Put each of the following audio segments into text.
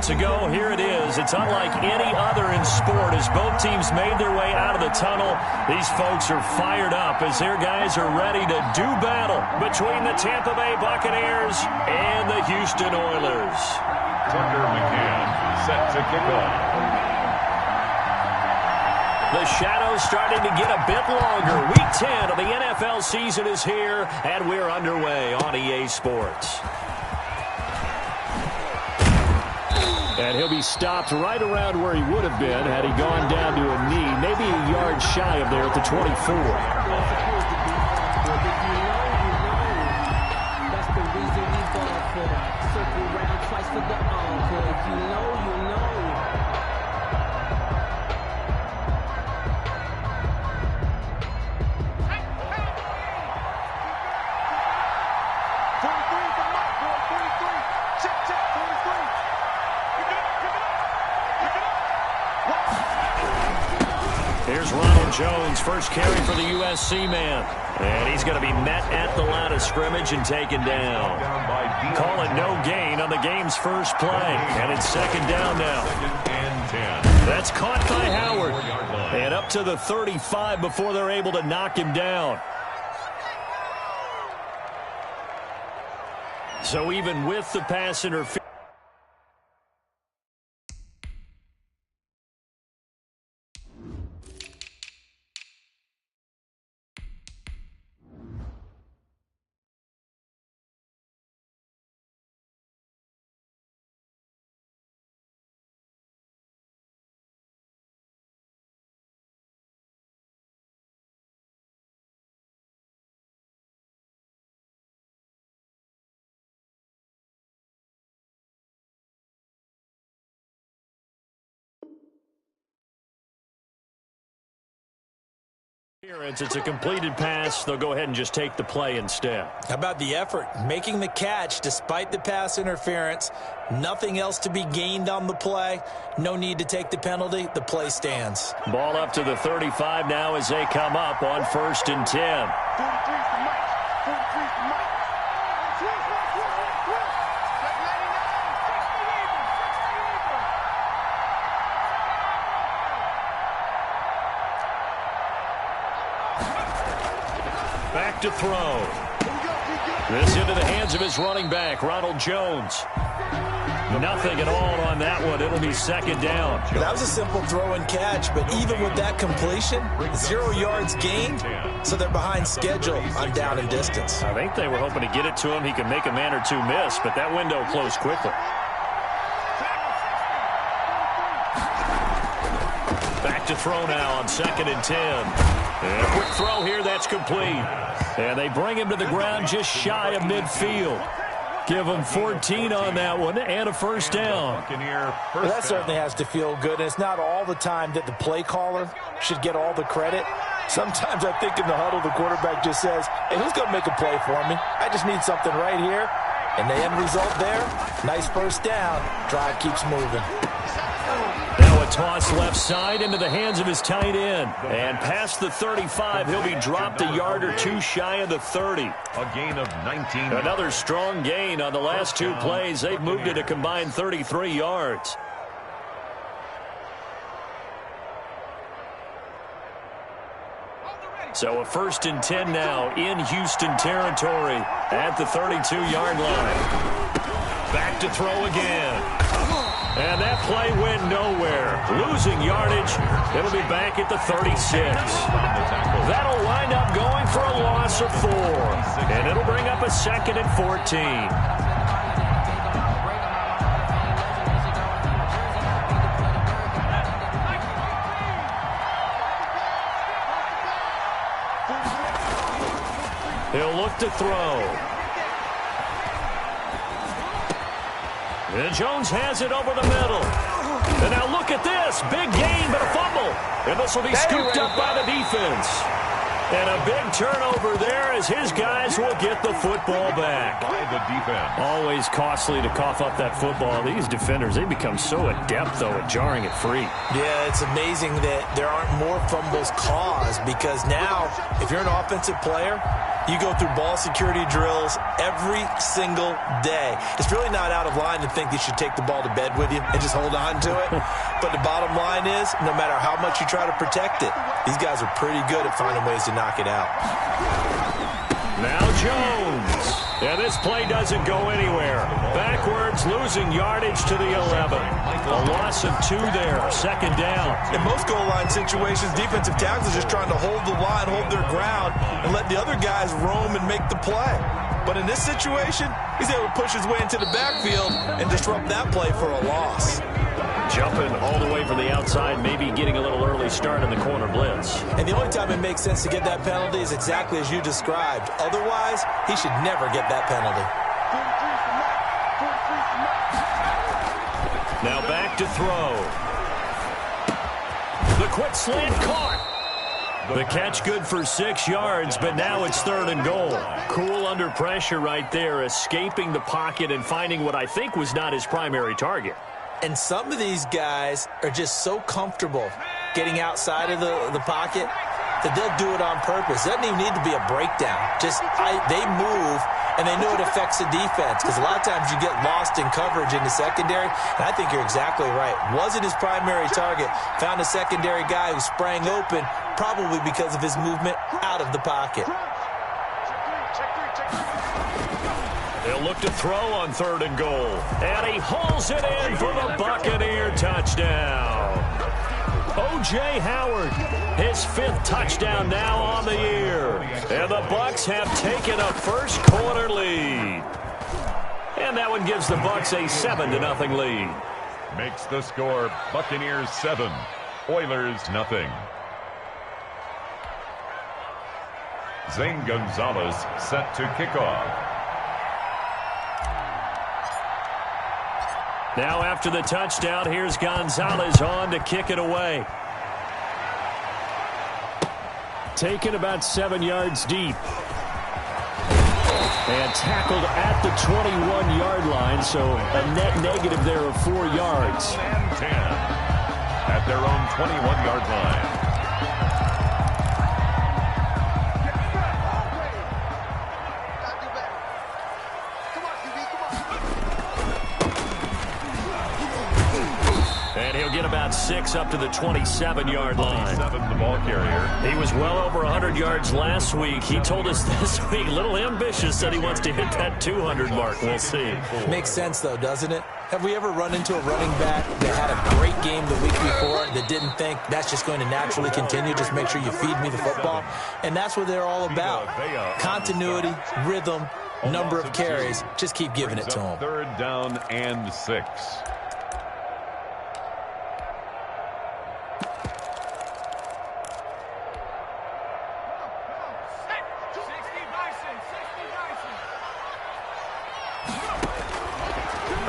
minutes ago, here it is. It's unlike any other in sport as both teams made their way out of the tunnel. These folks are fired up as their guys are ready to do battle between the Tampa Bay Buccaneers and the Houston Oilers. Tucker McCann set to kick off. The shadow's starting to get a bit longer. Week 10 of the NFL season is here, and we're underway on EA Sports. And he'll be stopped right around where he would have been had he gone down to a knee, maybe a yard shy of there at the 24. That's the reason we ball for. Circle round twice for the encore. If you know, you know. Here's Ronald Jones, first carry for the USC man. And he's going to be met at the line of scrimmage and taken down. Call it no gain on the game's first play. And it's second down now. That's caught by Howard. And up to the 35 before they're able to knock him down. So even with the pass interference, it's a completed pass. They'll go ahead and just take the play instead. How about the effort? Making the catch despite the pass interference. Nothing else to be gained on the play. No need to take the penalty. The play stands. Ball up to the 35 now as they come up on 1st and 10. Back to throw. This into the hands of his running back, Ronald Jones. Nothing at all on that one. It'll be second down. That was a simple throw and catch, but even with that completion, 0 yards gained, so they're behind schedule on down and distance. I think they were hoping to get it to him. He could make a man or two miss, but that window closed quickly. Back to throw now on 2nd and 10. And a quick throw here, that's complete. And they bring him to the ground just shy of midfield. Give him 14 on that one and a first down. Well, that certainly has to feel good. And it's not all the time that the play caller should get all the credit. Sometimes I think in the huddle, the quarterback just says, hey, who's going to make a play for me? I just need something right here. And the end result there, nice first down. Drive keeps moving. Now a toss left side into the hands of his tight end. And past the 35, he'll be dropped a yard or two shy of the 30. A gain of 19. Another strong gain on the last two plays. They've moved it a combined 33 yards. So a 1st and 10 now in Houston territory at the 32-yard line. Back to throw again. And that play went nowhere. Losing yardage. It'll be back at the 36. That'll wind up going for a loss of 4. And it'll bring up a 2nd and 14. He'll look to throw. And Jones has it over the middle. And now look at this. Big gain, but a fumble. And this will be scooped up by the defense. And a big turnover there as his guys will get the football back. By the defense. Always costly to cough up that football. These defenders, they become so adept, though, at jarring it free. Yeah, it's amazing that there aren't more fumbles caused because now, if you're an offensive player, You go through ball security drills every single day. It's really not out of line to think you should take the ball to bed with you and just hold on to it. But the bottom line is, no matter how much you try to protect it, these guys are pretty good at finding ways to knock it out. Now Jones. And this play doesn't go anywhere. Backwards, losing yardage to the 11. A loss of 2 there, second down. In most goal line situations, defensive tackles are just trying to hold the line, hold their ground, and let the other guys roam and make the play. But in this situation, he's able to push his way into the backfield and disrupt that play for a loss. Jumping all the way from the outside, maybe getting a little early start in the corner blitz. And the only time it makes sense to get that penalty is exactly as you described. Otherwise, he should never get that penalty. Now back to throw. The quick slant caught. The catch good for 6 yards, but now it's 3rd and goal. Cool under pressure right there, escaping the pocket and finding what I think was not his primary target. And some of these guys are just so comfortable getting outside of the pocket that they'll do it on purpose. It doesn't even need to be a breakdown. They move, and they know it affects the defense because a lot of times you get lost in coverage in the secondary, and I think you're exactly right. Wasn't his primary target. Found a secondary guy who sprang open, probably because of his movement out of the pocket. They'll look to throw on 3rd and goal. And he hauls it in for the Buccaneer touchdown. O.J. Howard, his 5th touchdown now on the year. And the Bucs have taken a first quarter lead. And that one gives the Bucs a 7-0 lead. Makes the score Buccaneers 7, Oilers nothing. Zane Gonzalez set to kick off. Now after the touchdown, here's Gonzalez on to kick it away. Taken about 7 yards deep. And tackled at the 21-yard line, so a net negative there of 4 yards. And 10 at their own 21-yard line. And he'll get about 6 up to the 27-yard line. 27, the ball carrier. He was well over 100 yards last week. He told us this week, a little ambitious, that he wants to hit that 200 mark. We'll see. Makes sense, though, doesn't it? Have we ever run into a running back that had a great game the week before that didn't think that's just going to naturally continue? Just make sure you feed me the football. And that's what they're all about. Continuity, rhythm, number of carries. Just keep giving it to them. 3rd down and 6.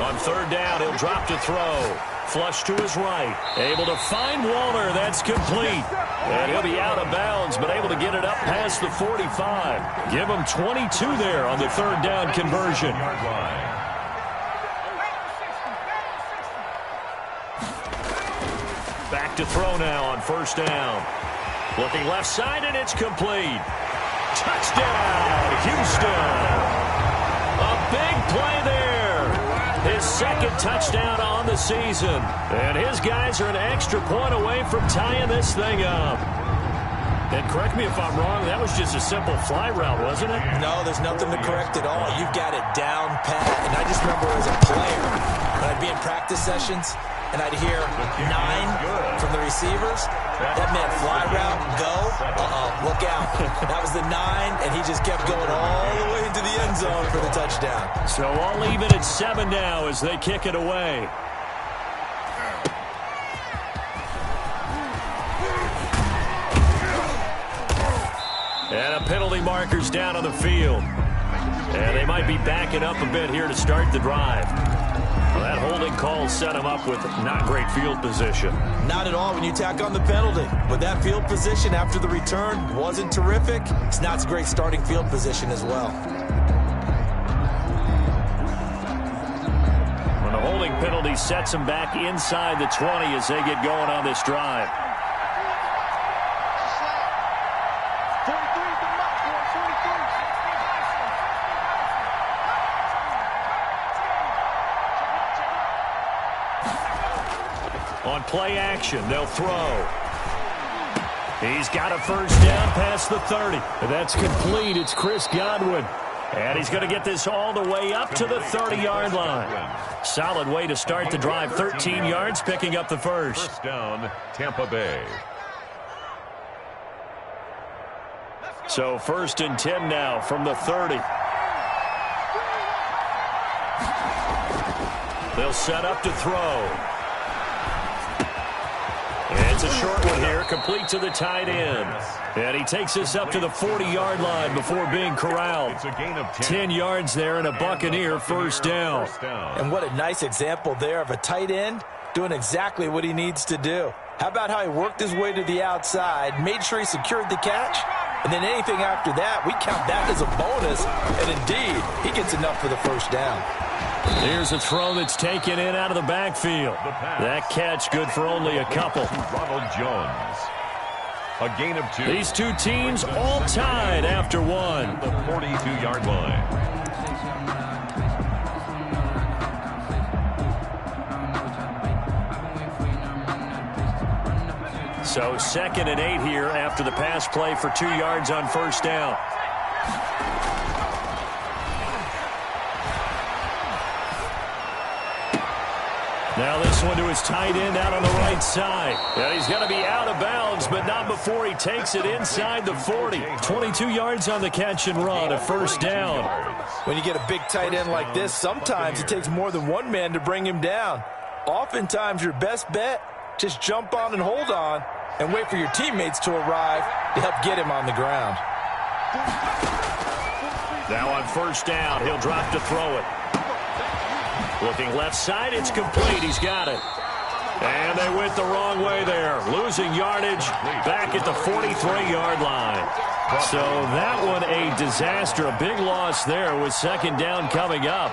On 3rd down, he'll drop to throw. Flush to his right. Able to find Waller. That's complete. And he'll be out of bounds, but able to get it up past the 45. Give him 22 there on the 3rd down conversion. Back to throw now on 1st down. Looking left side, and it's complete. Touchdown, Houston. A big play there. His 2nd touchdown on the season. And his guys are an extra point away from tying this thing up. And correct me if I'm wrong, that was just a simple fly route, wasn't it? No, there's nothing to correct at all. You've got it down pat. And I just remember as a player, when I'd be in practice sessions, and I'd hear 9 from the receivers. That meant fly route, go, look out. That was the 9, and he just kept going all the way into the end zone for the touchdown. So all even at 7 now as they kick it away. And a penalty marker's down on the field. And they might be backing up a bit here to start the drive. Well, that holding call set him up with not great field position. Not at all when you tack on the penalty. But that field position after the return wasn't terrific. It's not a great starting field position as well. When the holding penalty sets him back inside the 20 as they get going on this drive. On play action, they'll throw. He's got a first down past the 30. That's complete. It's Chris Godwin. And he's going to get this all the way up to the 30-yard line. Solid way to start the drive. 13 yards, picking up the first. First down, Tampa Bay. So 1st and 10 now from the 30. They'll set up to throw. And it's a short one here, complete to the tight end. And he takes this up to the 40-yard line before being corralled. It's a gain of 10 yards there and a Buccaneer first down. And what a nice example there of a tight end doing exactly what he needs to do. How about how he worked his way to the outside, made sure he secured the catch, and then anything after that, we count that as a bonus. And indeed, he gets enough for the first down. Here's a throw that's taken in out of the backfield. That catch good for only a couple. Ronald Jones. A gain of 2. These two teams all tied after one. The 42-yard line. So 2nd and 8 here after the pass play for 2 yards on first down. Now this one to his tight end out on the right side. And he's going to be out of bounds, but not before he takes it inside the 40. 22 yards on the catch and run, a first down. When you get a big tight end like this, sometimes it takes more than one man to bring him down. Oftentimes your best bet, just jump on and hold on and wait for your teammates to arrive to help get him on the ground. Now on first down, he'll drop to throw it. Looking left side, it's complete. He's got it. And they went the wrong way there. Losing yardage back at the 43-yard line. So that one a disaster. A big loss there with 2nd down coming up.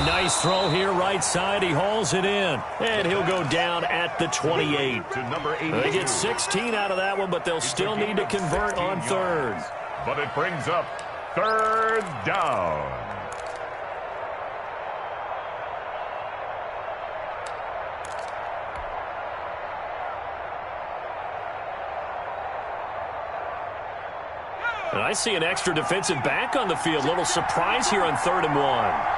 Nice throw here, right side. He hauls it in. And he'll go down at the 28. To number 8. They get 16 out of that one, but they'll still need to convert on 3rd. But it brings up 3rd down. And I see an extra defensive back on the field. Little surprise here on 3rd and 1.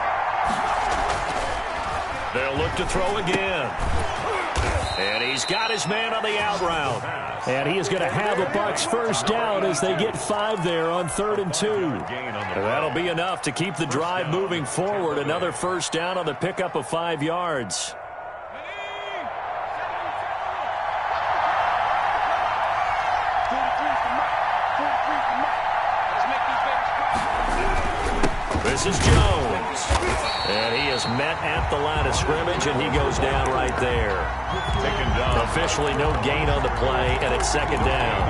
They'll look to throw again. And he's got his man on the out route. And he is going to have a Bucs first down as they get 5 there on 3rd and 2. And that'll be enough to keep the drive moving forward. Another first down on the pickup of 5 yards. This is Jones. And he is met at the line of scrimmage, and he goes down right there. Taken down. Officially no gain on the play, and it's 2nd down.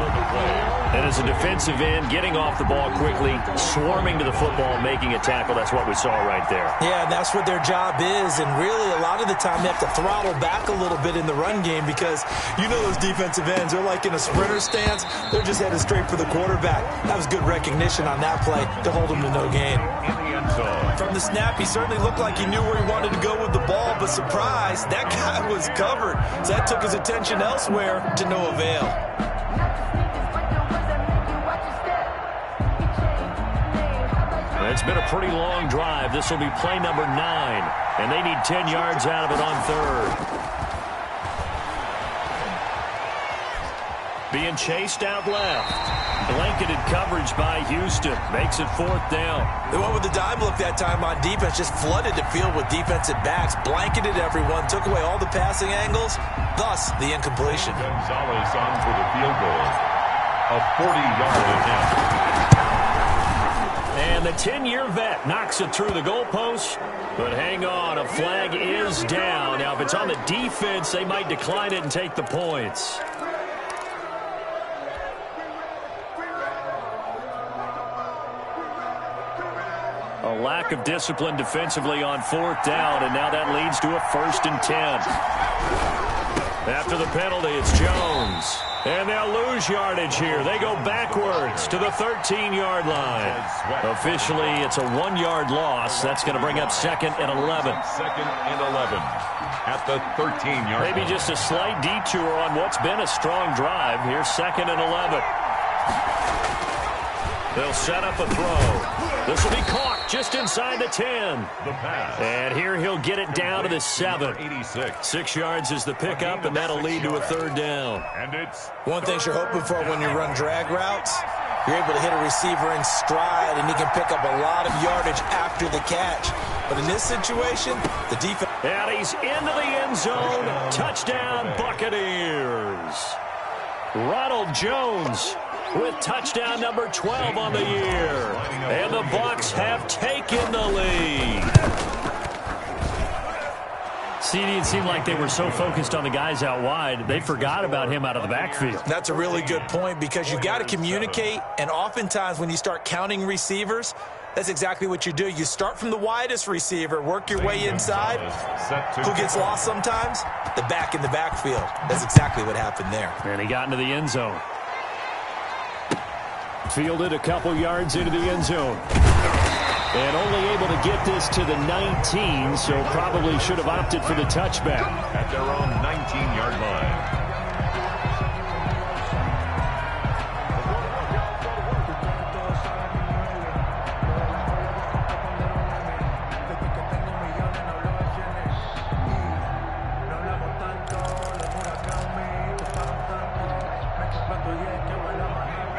And as a defensive end, getting off the ball quickly, swarming to the football, making a tackle, that's what we saw right there. Yeah, that's what their job is, and really a lot of the time they have to throttle back a little bit in the run game because you know those defensive ends, they're like in a sprinter stance. They're just headed straight for the quarterback. That was good recognition on that play to hold him to no gain. From the snap, he certainly looked like he knew where he wanted to go with the ball, but surprise, that guy was covered. So that took his attention elsewhere to no avail. It's been a pretty long drive. This will be play number 9, and they need 10 yards out of it on 3rd. Being chased out left. Blanketed coverage by Houston. Makes it 4th down. They went with the dime look that time on defense. Just flooded the field with defensive backs. Blanketed everyone. Took away all the passing angles. Thus, the incompletion. Gonzalez on for the field goal. A 40-yard attempt. And the 10-year vet knocks it through the goalpost. But hang on, a flag is down. Now, if it's on the defense, they might decline it and take the points. A lack of discipline defensively on 4th down, and now that leads to a 1st and 10. After the penalty, it's Jones. And they'll lose yardage here. They go backwards to the 13-yard line. Officially, it's a 1-yard loss. That's going to bring up 2nd and 11. 2nd and 11 at the 13-yard line. Maybe just a slight detour on what's been a strong drive. Here's 2nd and 11. They'll set up a throw. This will be caught just inside the 10. The pass. And here he'll get it down to the 7. 86. 6 yards is the pickup, and that'll lead to a 3rd down. And it's One thing you're hoping for when you run drag routes, you're able to hit a receiver in stride, and he can pick up a lot of yardage after the catch. But in this situation, the defense... And he's into the end zone. Touchdown, Buccaneers. Ronald Jones with touchdown number 12 on the year. And the Bucs have taken the lead. CD, it seemed like they were so focused on the guys out wide, they forgot about him out of the backfield. That's a really good point, because you got to communicate, and oftentimes when you start counting receivers, that's exactly what you do. You start from the widest receiver, work your way inside. Who gets lost sometimes? The back in the backfield. That's exactly what happened there. And he got into the end zone. Fielded a couple yards into the end zone. And only able to get this to the 19, so probably should have opted for the touchback. At their own 19-yard line.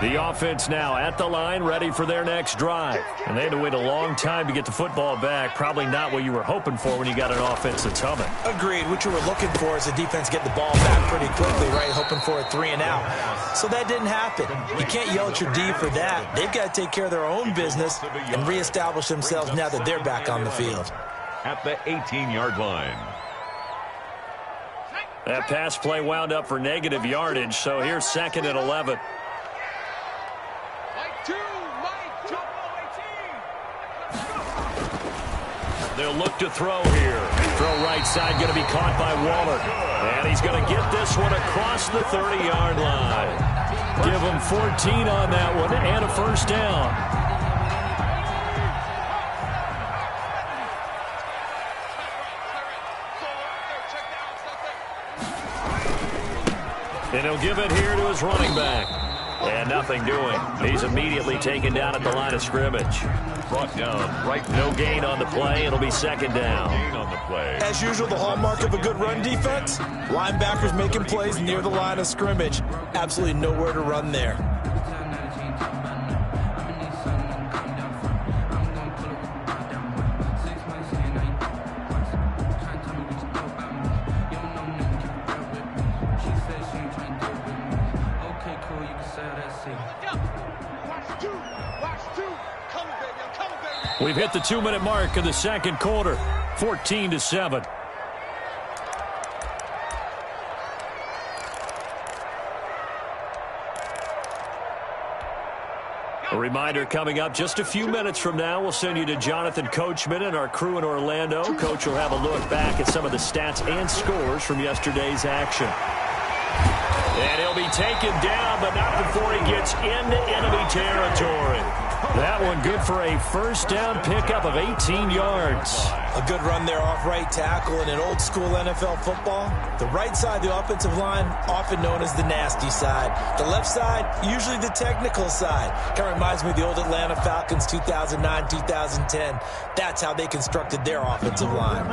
The offense now at the line, ready for their next drive. And they had to wait a long time to get the football back. Probably not what you were hoping for when you got an offense that's humming. Agreed. What you were looking for is the defense get the ball back pretty quickly, right? Hoping for a 3 and out. So that didn't happen. You can't yell at your D for that. They've got to take care of their own business and reestablish themselves now that they're back on the field. At the 18-yard line. That pass play wound up for negative yardage, so here's 2nd and 11. They'll look to throw here. Throw right side, going to be caught by Waller. And he's going to get this one across the 30-yard line. Give him 14 on that one and a 1st down. And he'll give it here to his running back. And nothing doing. He's immediately taken down at the line of scrimmage. Brought down right. No gain on the play. It'll be 2nd down. Gain on the play. As usual, the hallmark of a good run defense, linebackers making plays near the line of scrimmage. Absolutely nowhere to run there. We've hit the 2-minute mark of the 2nd quarter, 14-7. A reminder coming up just a few minutes from now, we'll send you to Jonathan Coachman and our crew in Orlando. Coach will have a look back at some of the stats and scores from yesterday's action. And he'll be taken down, but not before he gets into enemy territory. That one good for a 1st down pickup of 18 yards. A good run there off right tackle. In an old school NFL football, the right side, the offensive line, often known as the nasty side. The left side, usually the technical side. Kind of reminds me of the old Atlanta Falcons 2009, 2010. That's how they constructed their offensive line.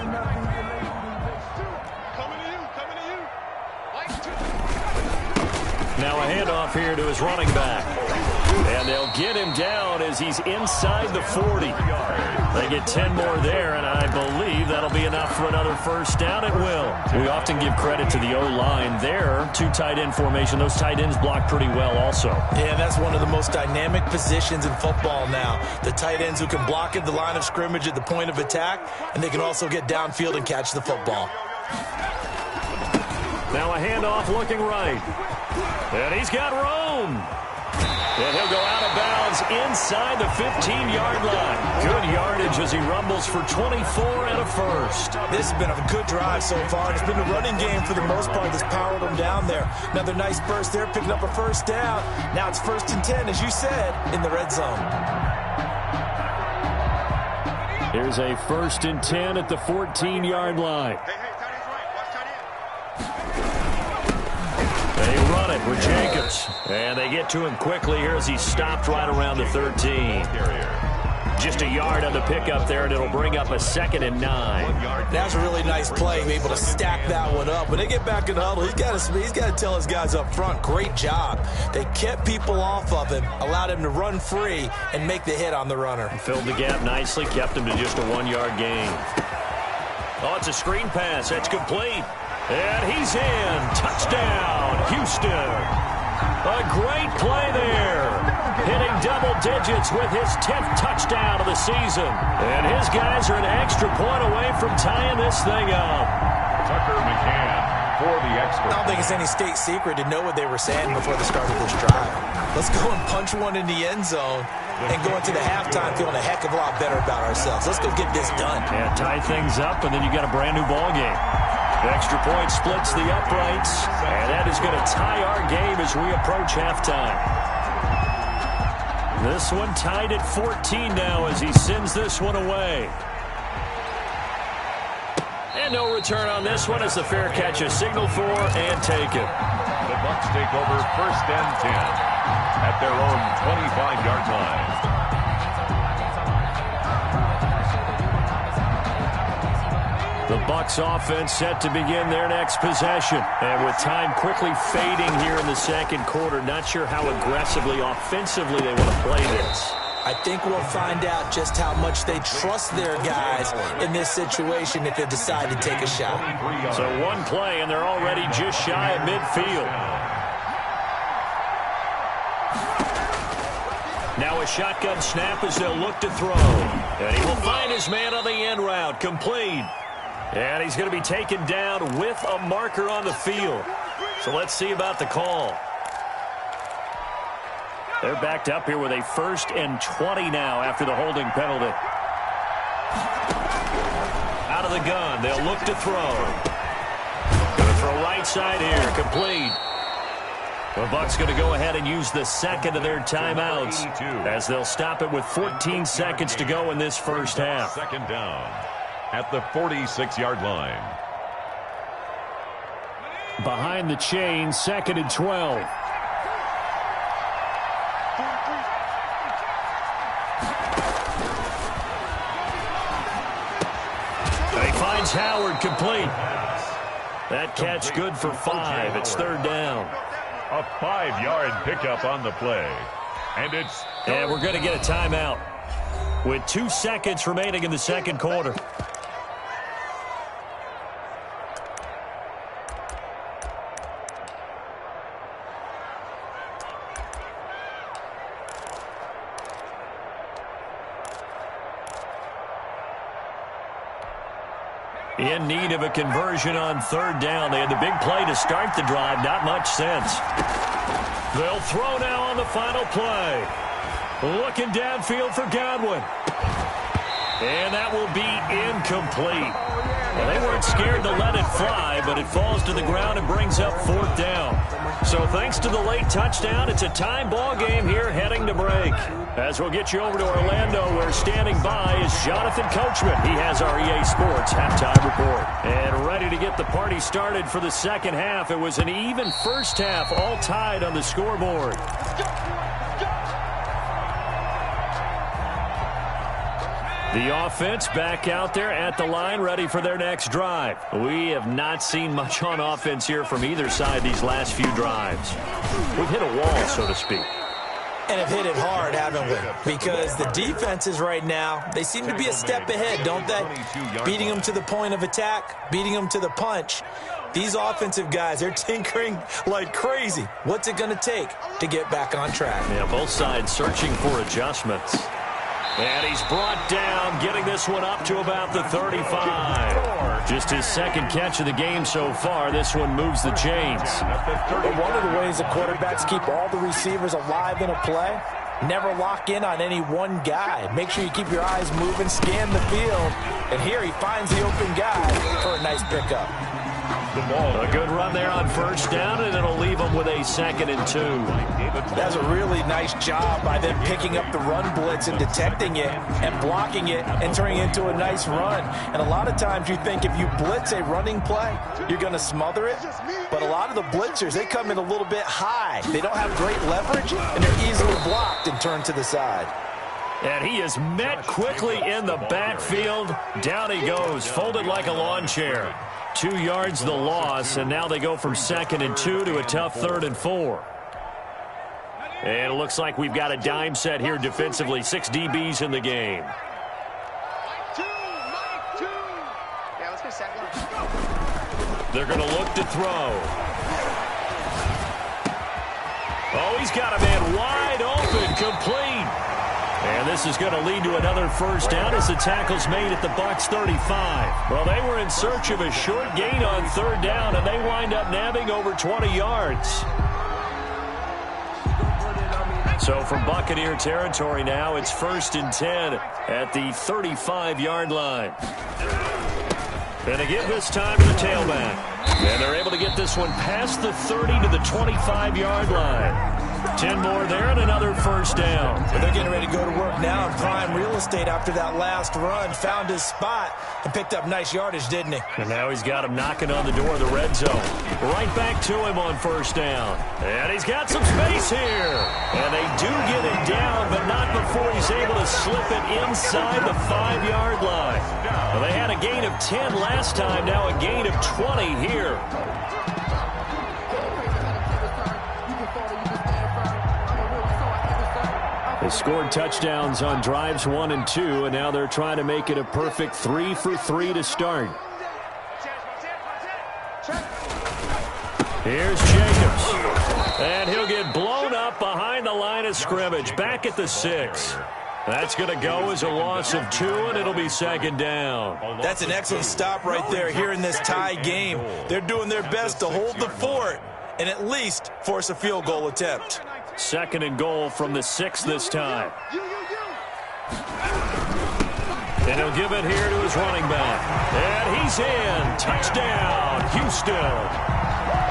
Now a handoff here to his running back. And they'll get him down as he's inside the 40. They get 10 more there, and I believe that'll be enough for another 1st down. It will. We often give credit to the O-line there. 2 tight end formation. Those tight ends block pretty well also. Yeah, that's one of the most dynamic positions in football now. The tight ends who can block at the line of scrimmage at the point of attack, and they can also get downfield and catch the football. Now a handoff looking right. And he's got Rome. And he'll go out of bounds inside the 15-yard line. Good yardage as he rumbles for 24 and a first. This has been a good drive so far. It's been a running game for the most part that's powered them down there. Another nice burst there, picking up a first down. Now it's 1st and 10, as you said, in the red zone. Here's a 1st and 10 at the 14-yard line. They run it with Jacobs. And they get to him quickly here as he stopped right around the 13. Just a yard on the pickup there, and it'll bring up a 2nd and 9. That's a really nice play, able to stack that one up. When they get back in the huddle, he's got to tell his guys up front, great job. They kept people off of him, allowed him to run free, and make the hit on the runner. Filled the gap nicely, kept him to just a 1-yard gain. Oh, it's a screen pass. That's complete. And he's in. Touchdown, Houston. A great play there. Hitting double digits with his 10th touchdown of the season. And his guys are an extra point away from tying this thing up. Tucker McCann for the extra. I don't think it's any state secret to know what they were saying before the start of this drive. Let's go and punch one in the end zone and go into the halftime feeling a heck of a lot better about ourselves. Let's go get this done. Yeah, tie things up, and then you got a brand new ball game. Extra point splits the uprights, and that is going to tie our game as we approach halftime. This one tied at 14 now as he sends this one away. And no return on this one as the fair catch is signaled for and taken. The Bucs take over 1st and 10 at their own 25-yard line. The Bucs offense set to begin their next possession. And with time quickly fading here in the second quarter, not sure how aggressively, offensively they want to play this. I think we'll find out just how much they trust their guys in this situation if they decide to take a shot. So one play, and they're already just shy of midfield. Now a shotgun snap as they'll look to throw. And he will find his man on the end route, complete. And he's going to be taken down with a marker on the field. So let's see about the call. They're backed up here with a 1st and 20 now after the holding penalty. Out of the gun, they'll look to throw. Going to throw right side here, complete. The Bucs going to go ahead and use the 2nd of their timeouts as they'll stop it with 14 seconds to go in this first half. 2nd down at the 46-yard line. Behind the chain, 2nd and 12. And he finds Howard, complete. That catch good for 5. It's 3rd down. A 5-yard pickup on the play. And we're going to get a timeout with 2 seconds remaining in the second quarter. In need of a conversion on 3rd down. They had the big play to start the drive. Not much sense. They'll throw now on the final play. Looking downfield for Godwin. And that will be incomplete. Well, they weren't scared to let it fly, but it falls to the ground and brings up 4th down. So thanks to the late touchdown, it's a tie ball game here heading to break. As we'll get you over to Orlando, where standing by is Jonathan Coachman. He has our EA Sports halftime report. And ready to get the party started for the second half. It was an even first half, all tied on the scoreboard. The offense back out there at the line, ready for their next drive. We have not seen much on offense here from either side these last few drives. We've hit a wall, so to speak. And have hit it hard, haven't we? Because the defenses right now, they seem to be a step ahead, don't they? Beating them to the point of attack, beating them to the punch. These offensive guys, they're tinkering like crazy. What's it going to take to get back on track? Yeah, both sides searching for adjustments. And he's brought down, getting this one up to about the 35. Just his 2nd catch of the game so far. This one moves the chains. But one of the ways the quarterbacks keep all the receivers alive in a play Never lock in on any one guy. Make sure you keep your eyes moving, scan the field. And here he finds the open guy for a nice pickup. The ball. A good run there on first down, and it'll leave them with a 2nd and 2. That's a really nice job by them picking up the run blitz and detecting it and blocking it and turning it into a nice run. And a lot of times you think if you blitz a running play, you're going to smother it. But a lot of the blitzers, they come in a little bit high. They don't have great leverage, and they're easily blocked and turned to the side. And he is met quickly in the backfield. Down he goes, folded like a lawn chair. 2 yards the loss, and now they go from 2nd and 2 to a tough 3rd and 4. And it looks like we've got a dime set here defensively. 6 DBs in the game. They're going to look to throw. Oh, he's got a man wide open, complete. And this is going to lead to another first down as the tackle's made at the Bucs 35. Well, they were in search of a short gain on 3rd down, and they wind up nabbing over 20 yards. So from Buccaneer territory now, it's 1st and 10 at the 35-yard line. And they give this time to the tailback. And they're able to get this one past the 30 to the 25-yard line. 10 more there and another first down. They're getting ready to go to work now in prime real estate after that last run. Found his spot and picked up nice yardage, didn't he? And now he's got him knocking on the door of the red zone. Right back to him on first down. And he's got some space here. And they do get it down, but not before he's able to slip it inside the 5-yard line. Well, they had a gain of 10 last time, now a gain of 20 here. They scored touchdowns on drives 1 and 2, and now they're trying to make it a perfect 3 for 3 to start. Here's Jacobs. And he'll get blown up behind the line of scrimmage, back at the 6. That's going to go as a loss of 2, and it'll be 2nd down. That's an excellent stop right there here in this tie game. They're doing their best to hold the fort and at least force a field goal attempt. 2nd and goal from the 6 this time. And he'll give it here to his running back. And he's in. Touchdown, Houston.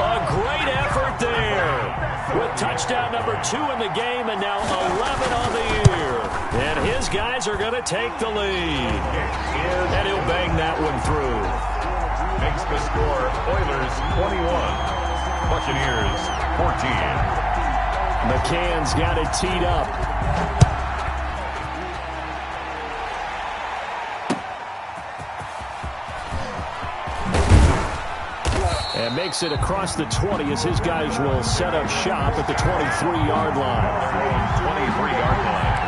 A great effort there. With touchdown number 2 in the game and now 11 on the year. And his guys are going to take the lead. And he'll bang that one through. Makes the score Oilers 21, Buccaneers 14. McCann's got it teed up. And makes it across the 20 as his guys will set up shop at the 23-yard line. 23-yard line.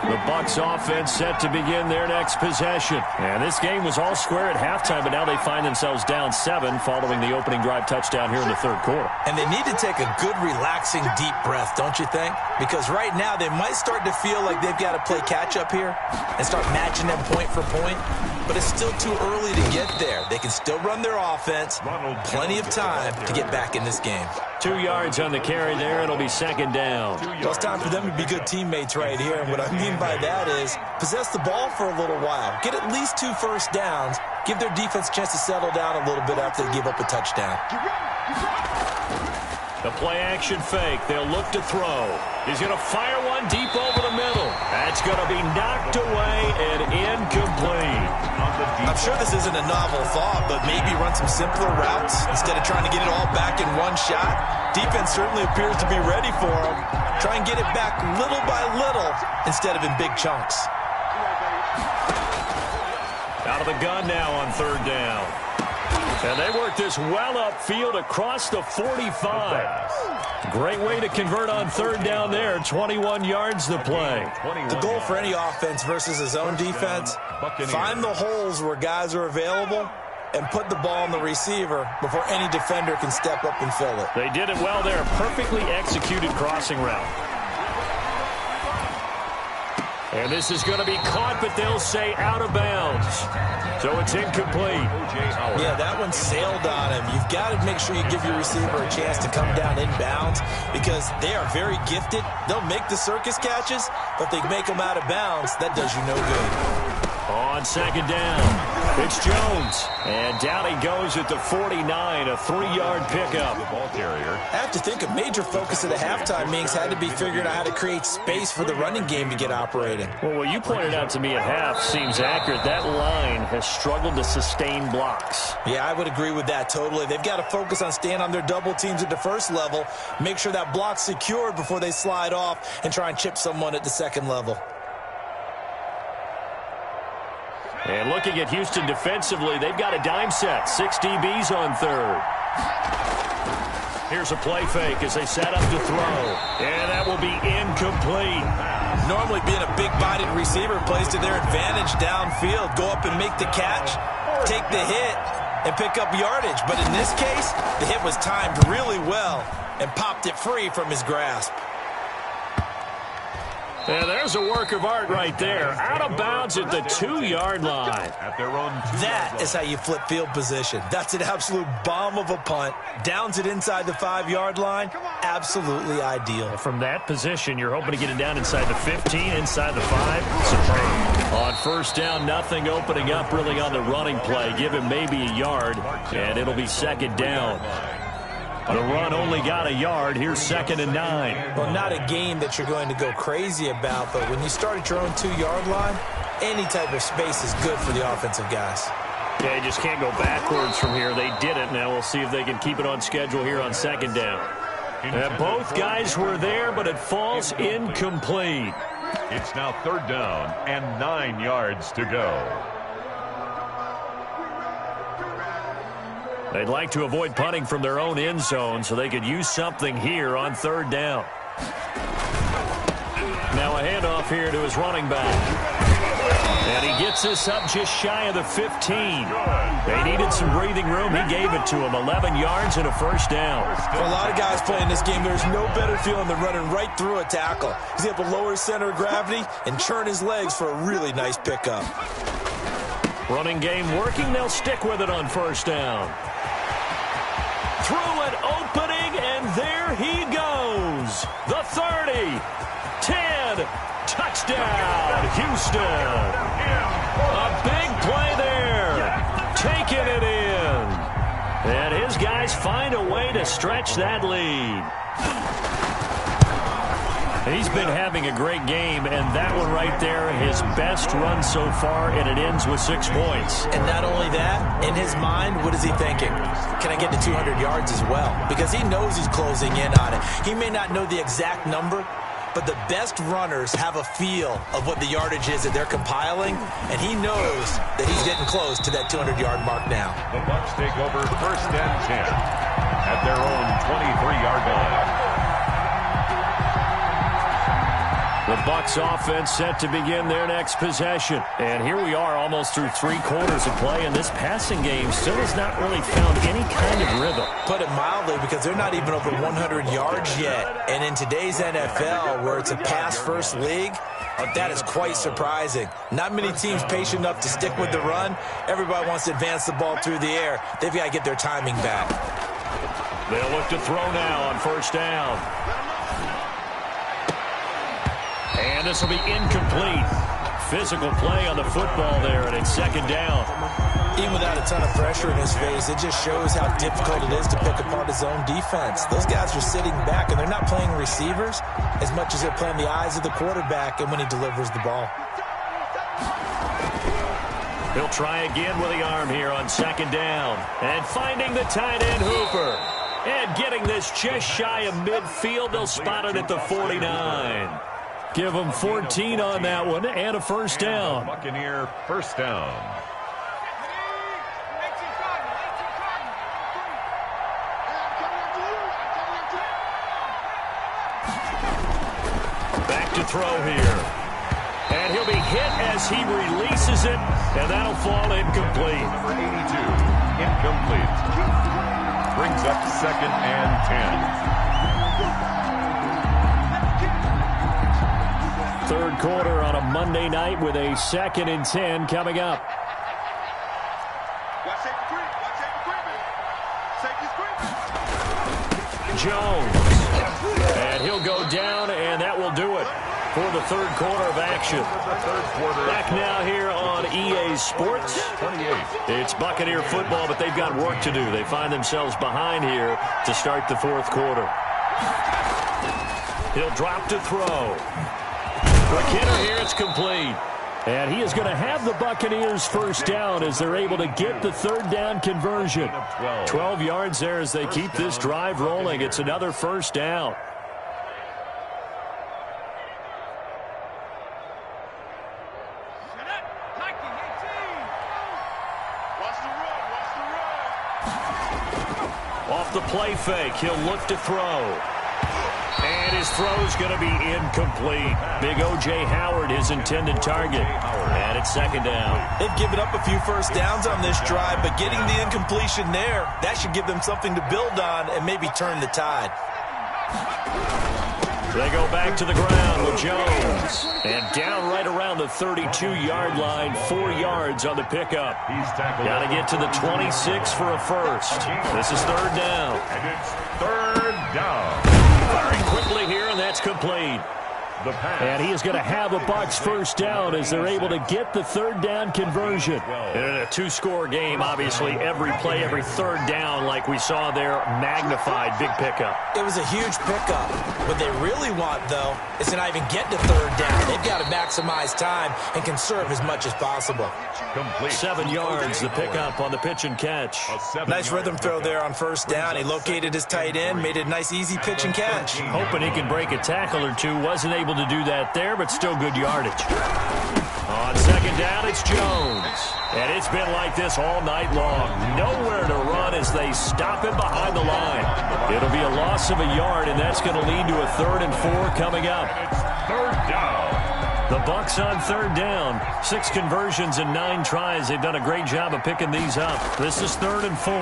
The Bucs offense set to begin their next possession. And this game was all square at halftime, but now they find themselves down 7 following the opening drive touchdown here in the 3rd quarter. And they need to take a good, relaxing, deep breath, don't you think? Because right now they might start to feel like they've got to play catch-up here and start matching them point for point. But it's still too early to get there. They can still run their offense. Plenty of time to get back in this game. 2 yards on the carry there. It'll be 2nd down. Well, it's time for them to be good teammates right here. And what I mean by that is possess the ball for a little while. Get at least 2 first downs. Give their defense a chance to settle down a little bit after they give up a touchdown. The play-action fake. They'll look to throw. He's going to fire one deep over the middle. That's going to be knocked away and incomplete. I'm sure this isn't a novel thought, but maybe run some simpler routes instead of trying to get it all back in one shot. Defense certainly appears to be ready for him. Try and get it back little by little instead of in big chunks. Out of the gun now on 3rd down. And they work this well upfield across the 45. Great way to convert on 3rd down there. 21 yards to play. The goal for any offense versus his own defense, find the holes where guys are available and put the ball on the receiver before any defender can step up and fill it. They did it well there. Perfectly executed crossing route. And this is going to be caught, but they'll say out of bounds. So it's incomplete. Yeah, that one sailed on him. You've got to make sure you give your receiver a chance to come down inbounds because they are very gifted. They'll make the circus catches, but if they make them out of bounds, that does you no good. On second down, it's Jones. And down he goes at the 49, a 3-yard pickup. The ball carrier. I have to think a major focus of the halftime meetings had to be figuring out how to create space for the running game to get operating. Well, what you pointed out to me at half seems accurate. That line has struggled to sustain blocks. Yeah, I would agree with that totally. They've got to focus on staying on their double teams at the first level, make sure that block's secured before they slide off and try and chip someone at the second level. And looking at Houston defensively, they've got a dime set. 6 DBs on third. Here's a play fake as they set up to throw. And that will be incomplete. Normally being a big-bodied receiver plays to their advantage downfield. Go up and make the catch, take the hit, and pick up yardage. But in this case, the hit was timed really well and popped it free from his grasp. And there's a work of art right there. Out of bounds at the 2-yard line. At their own 2-yard That is how you flip field position. That's an absolute bomb of a punt. Downs it inside the 5-yard line. Absolutely ideal. From that position, you're hoping to get it down inside the 15, inside the 5. Superb. On first down, nothing opening up really on the running play. Give him maybe a yard, and it'll be second down. The run only got a yard. Here's 2nd and 9. Well, not a game that you're going to go crazy about, but when you start at your own 2-yard line, any type of space is good for the offensive guys. Yeah, you just can't go backwards from here. They did it. Now we'll see if they can keep it on schedule here on 2nd down. Both guys were there, but it falls incomplete. It's now 3rd down and 9 yards to go. They'd like to avoid punting from their own end zone so they could use something here on 3rd down. Now a handoff here to his running back. And he gets this up just shy of the 15. They needed some breathing room. He gave it to him. 11 yards and a first down. For a lot of guys playing this game, there's no better feeling than running right through a tackle. He's able to lower his center of gravity and churn his legs for a really nice pickup. Running game working. They'll stick with it on first down. Through an opening, and there he goes. The 30, 10, touchdown, Houston. A big play there, taking it in. And his guys find a way to stretch that lead. He's been having a great game, and that one right there, his best run so far, and it ends with 6 points. And not only that, in his mind, what is he thinking? Can I get to 200 yards as well? Because he knows he's closing in on it. He may not know the exact number, but the best runners have a feel of what the yardage is that they're compiling, and he knows that he's getting close to that 200-yard mark now. The Bucs take over 1st and 10 at their own 23-yard line. The Bucs offense set to begin their next possession. And here we are almost through 3 quarters of play, and this passing game still has not really found any kind of rhythm. Put it mildly, because they're not even over 100 yards yet. And in today's NFL, where it's a pass-first league, that is quite surprising. Not many teams patient enough to stick with the run. Everybody wants to advance the ball through the air. They've got to get their timing back. They'll look to throw now on first down. And this will be incomplete. Physical play on the football there, and it's 2nd down. Even without a ton of pressure in his face, it just shows how difficult it is to pick apart his own defense. Those guys are sitting back, and they're not playing receivers as much as they're playing the eyes of the quarterback and when he delivers the ball. He'll try again with the arm here on 2nd down. And finding the tight end Hooper. And getting this just shy of midfield. They'll spot it at the 49. Give them 14 on that one and a first down. Buccaneer 1st down. Back to throw here. And he'll be hit as he releases it, and that'll fall incomplete. Number 82, incomplete. Brings up 2nd and 10. Third quarter on a Monday night with a 2nd and 10 coming up. Jones. And he'll go down, and that will do it for the third quarter of action. Back now here on EA Sports. It's Buccaneer football, but they've got work to do. They find themselves behind here to start the fourth quarter. He'll drop to throw. McKinnon here, it's complete. And he is going to have the Buccaneers first down as they're able to get the third down conversion. 12 yards there as they keep this drive rolling. It's another first down. Off the play fake, he'll look to throw. And his throw's going to be incomplete. Big O.J. Howard, his intended target. And it's second down. They've given up a few first downs on this drive, but getting the incompletion there, that should give them something to build on and maybe turn the tide. They go back to the ground with Jones. And down right around the 32-yard line, 4 yards on the pickup. Got to get to the 26 for a first. This is third down. And it's third down. Firing quickly here, and that's complete. And he is going to have a Bucs first down as they're able to get the third down conversion. And in a two-score game, obviously, every play, every third down, like we saw there, magnified, big pickup. It was a huge pickup. What they really want, though, is to not even get to third down. They've got to maximize time and conserve as much as possible. Complete. 7 yards, the pickup on the pitch and catch. Nice rhythm throw there on first down. He located his tight end, made it a nice, easy pitch and catch. Hoping he can break a tackle or two. Wasn't able to do that there, but still good yardage. On second down, it's Jones. And it's been like this all night long. Nowhere to run as they stop him behind the line. It'll be a loss of a yard, and that's going to lead to a 3rd and 4 coming up. It's third down. The Bucs on third down. 6 conversions and 9 tries. They've done a great job of picking these up. This is 3rd and 4.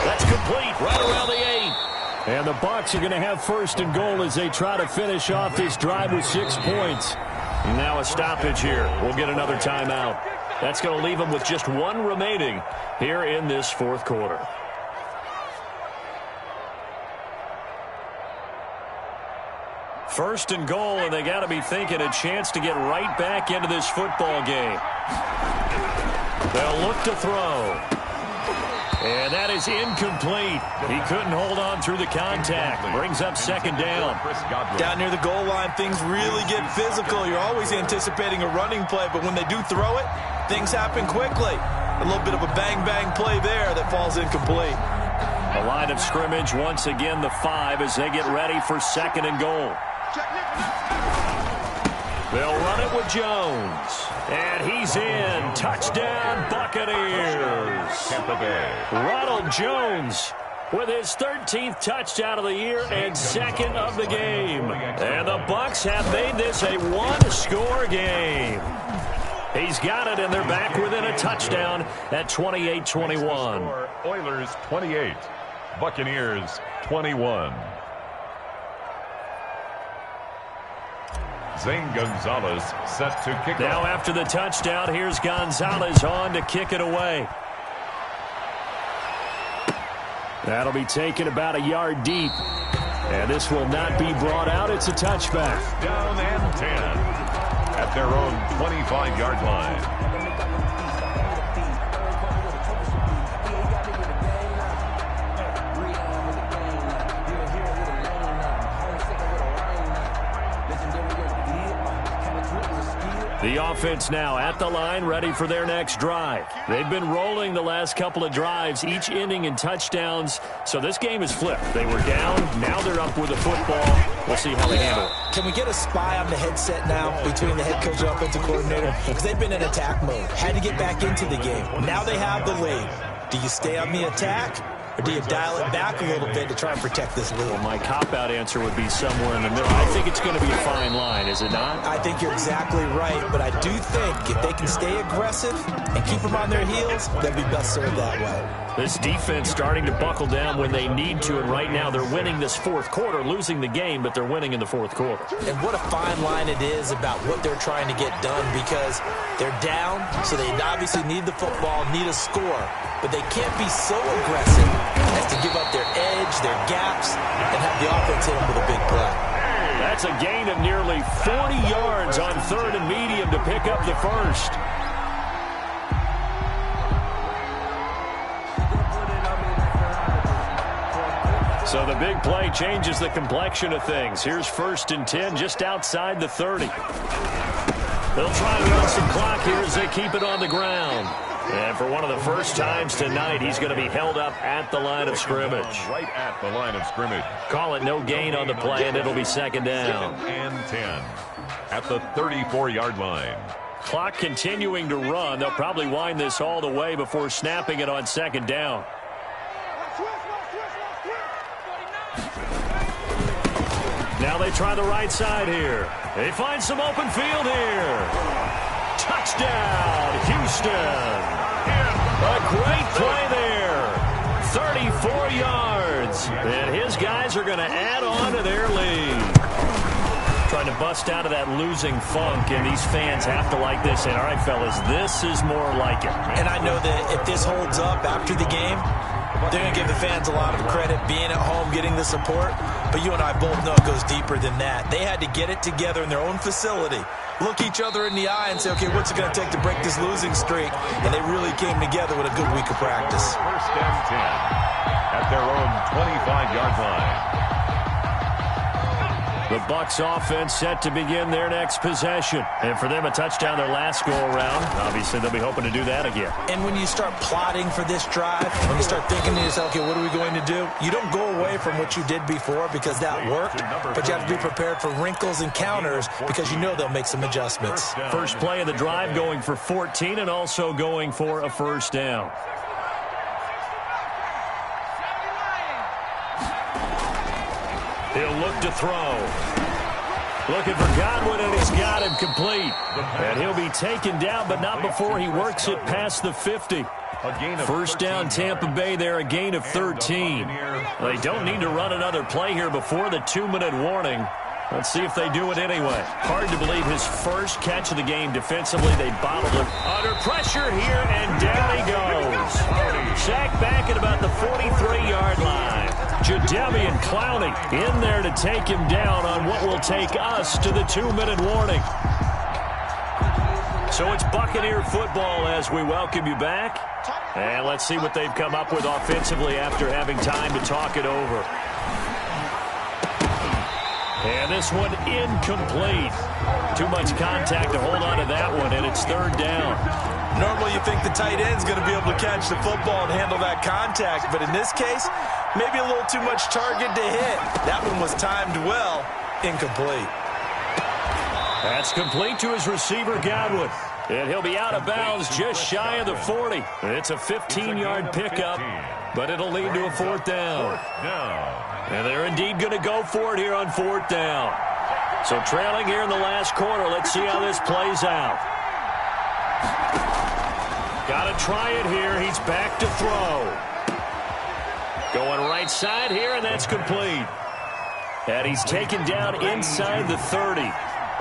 That's complete right around the 8. And the Bucs are going to have first and goal as they try to finish off this drive with 6 points. Now a stoppage here. We'll get another timeout. That's going to leave them with just 1 remaining here in this fourth quarter. First and goal, and they got to be thinking a chance to get right back into this football game. They'll look to throw. And that is incomplete. He couldn't hold on through the contact. Brings up second down. Down near the goal line, things really get physical. You're always anticipating a running play, but when they do throw it, things happen quickly. A little bit of a bang-bang play there that falls incomplete. A line of scrimmage, once again the 5 as they get ready for second and goal. They'll run it with Jones. And he's in. Touchdown, Buccaneers. Ronald Jones with his 13th touchdown of the year and 2nd of the game. And the Bucs have made this a 1-score game. He's got it, and they're back within a touchdown at 28-21. Oilers 28, Buccaneers 21. Zane Gonzalez set to kick now off. After the touchdown, here's Gonzalez on to kick it away. That'll be taken about a yard deep. And this will not be brought out. It's a touchback. Down and 10 at their own 25-yard line. The offense now at the line, ready for their next drive. They've been rolling the last couple of drives, each inning in touchdowns. So this game is flipped. They were down, now they're up with the football. We'll see how they handle it. Can we get a spy on the headset now between the head coach and offensive coordinator? Because they've been in attack mode. Had to get back into the game. Now they have the lead. Do you stay on the attack, or do you dial it back a little bit to try and protect this lead? Well, my cop-out answer would be somewhere in the middle. I think it's going to be a fine line, is it not? I think you're exactly right, but I do think if they can stay aggressive and keep them on their heels, they'll be best served that way. This defense starting to buckle down when they need to, and right now they're winning this fourth quarter, losing the game, but they're winning in the fourth quarter. And what a fine line it is about what they're trying to get done, because they're down, so they obviously need the football, need a score, but they can't be so aggressive as to give up their edge, their gaps, and have the offense hit them with a big play. That's a gain of nearly 40 yards on 3rd and medium to pick up the first. So the big play changes the complexion of things. Here's 1st and 10 just outside the 30. They'll try to run some clock here as they keep it on the ground. And for one of the first times tonight, he's going to be held up at the line of scrimmage. Right at the line of scrimmage. Call it no gain on the play, and it'll be 2nd down. 2nd and 10 at the 34-yard line. Clock continuing to run. They'll probably wind this all the way before snapping it on 2nd down. Now they try the right side here. They find some open field here. Touchdown, Houston. A great play there. 34 yards. And his guys are going to add on to their lead. Trying to bust out of that losing funk, and these fans have to like this. And all right, fellas, this is more like it. And I know that if this holds up after the game, they're going to give the fans a lot of credit being at home, getting the support. But you and I both know it goes deeper than that. They had to get it together in their own facility, look each other in the eye and say, okay, what's it going to take to break this losing streak? And they really came together with a good week of practice. 1st and 10 at their own 25-yard line. The Bucs offense set to begin their next possession. And for them, a touchdown their last go-around. Obviously, they'll be hoping to do that again. And when you start plotting for this drive, when you start thinking to yourself, okay, what are we going to do? You don't go away from what you did before because that worked, but you have to be prepared for wrinkles and counters because you know they'll make some adjustments. First play of the drive going for 14 and also going for a 1st down. He'll look to throw. Looking for Godwin, and he's got him complete. And he'll be taken down, but not before he works it past the 50. 1st down, Tampa Bay there, a gain of 13. They don't need to run another play here before the 2-minute warning. Let's see if they do it anyway. Hard to believe his first catch of the game defensively. They bottled him. Under pressure here, and down he goes. Sacked back at about the 43-yard line. Jadeveon Clowney in there to take him down on what will take us to the 2-minute warning. So it's Buccaneer football as we welcome you back. And let's see what they've come up with offensively after having time to talk it over. And this one incomplete. Too much contact to hold on to that one, and it's 3rd down. Normally you think the tight end's going to be able to catch the football and handle that contact, but in this case, maybe a little too much target to hit. That one was timed well, incomplete. That's complete to his receiver, Godwin. And he'll be out of bounds just shy of the 40. It's a 15-yard pickup, but it'll lead to a 4th down. And they're indeed going to go for it here on 4th down. So trailing here in the last quarter, let's see how this plays out. Got to try it here. He's back to throw. Going right side here, and that's complete. And he's taken down inside the 30.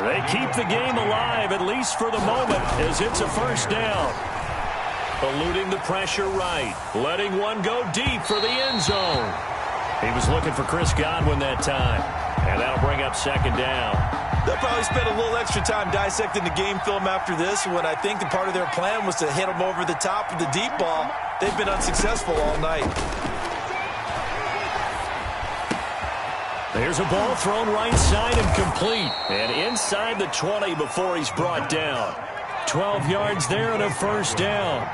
They keep the game alive, at least for the moment, as it's a 1st down. Eluding the pressure right. Letting one go deep for the end zone. He was looking for Chris Godwin that time. And that'll bring up 2nd down. They'll probably spend a little extra time dissecting the game film after this, when I think the part of their plan was to hit them over the top with the deep ball. They've been unsuccessful all night. There's a ball thrown right side and complete. And inside the 20 before he's brought down. 12 yards there and a 1st down.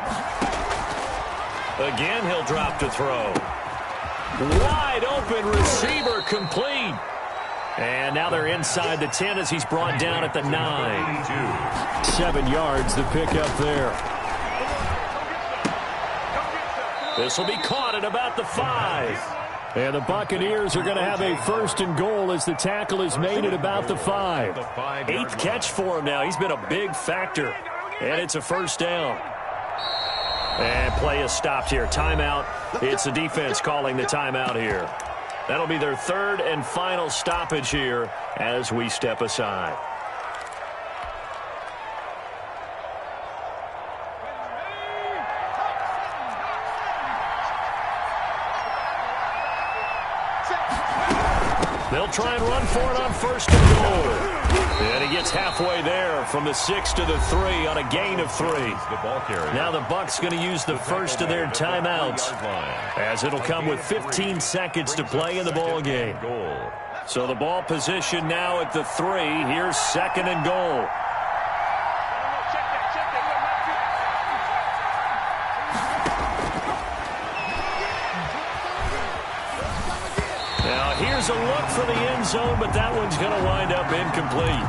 Again, he'll drop to throw. Wide open receiver complete. And now they're inside the 10 as he's brought down at the 9. 7 yards the pickup there. This will be caught at about the 5. And the Buccaneers are going to have a 1st and goal as the tackle is made at about the 5. 8th catch for him now. He's been a big factor. And it's a 1st down. And play is stopped here. Timeout. It's the defense calling the timeout here. That'll be their 3rd and final stoppage here as we step aside. They'll try and run for it on 1st and goal. And he gets halfway there from the 6 to the 3 on a gain of 3. Now the Bucs going to use the first of their timeouts as it'll come with 15 seconds to play in the ball game. So the ball position now at the 3. Here's 2nd and goal. Now here's a look for the end zone, but that one's going to wind up incomplete.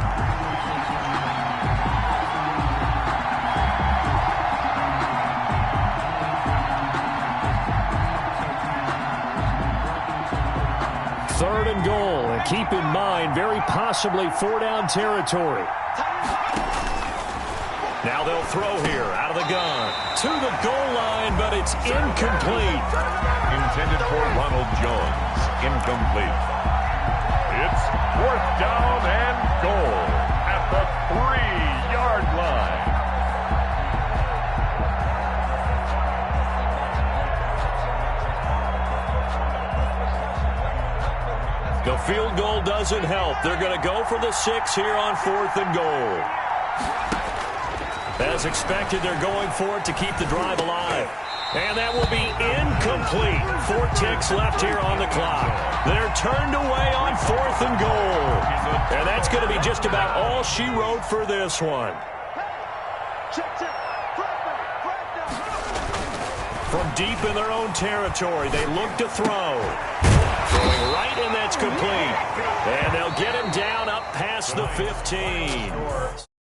Third and goal, and keep in mind, very possibly 4-down territory. Now they'll throw here, out of the gun, to the goal line, but it's incomplete. Intended for Ronald Jones, incomplete. It's 4th down and goal at the 3-yard line. The field goal doesn't help. They're going to go for the 6 here on 4th and goal. As expected, they're going for it to keep the drive alive. And that will be incomplete. 4 ticks left here on the clock. They're turned away on 4th and goal. And that's going to be just about all she wrote for this one. From deep in their own territory, they look to throw. Throwing right, and that's complete. And they'll get him down up past the 15.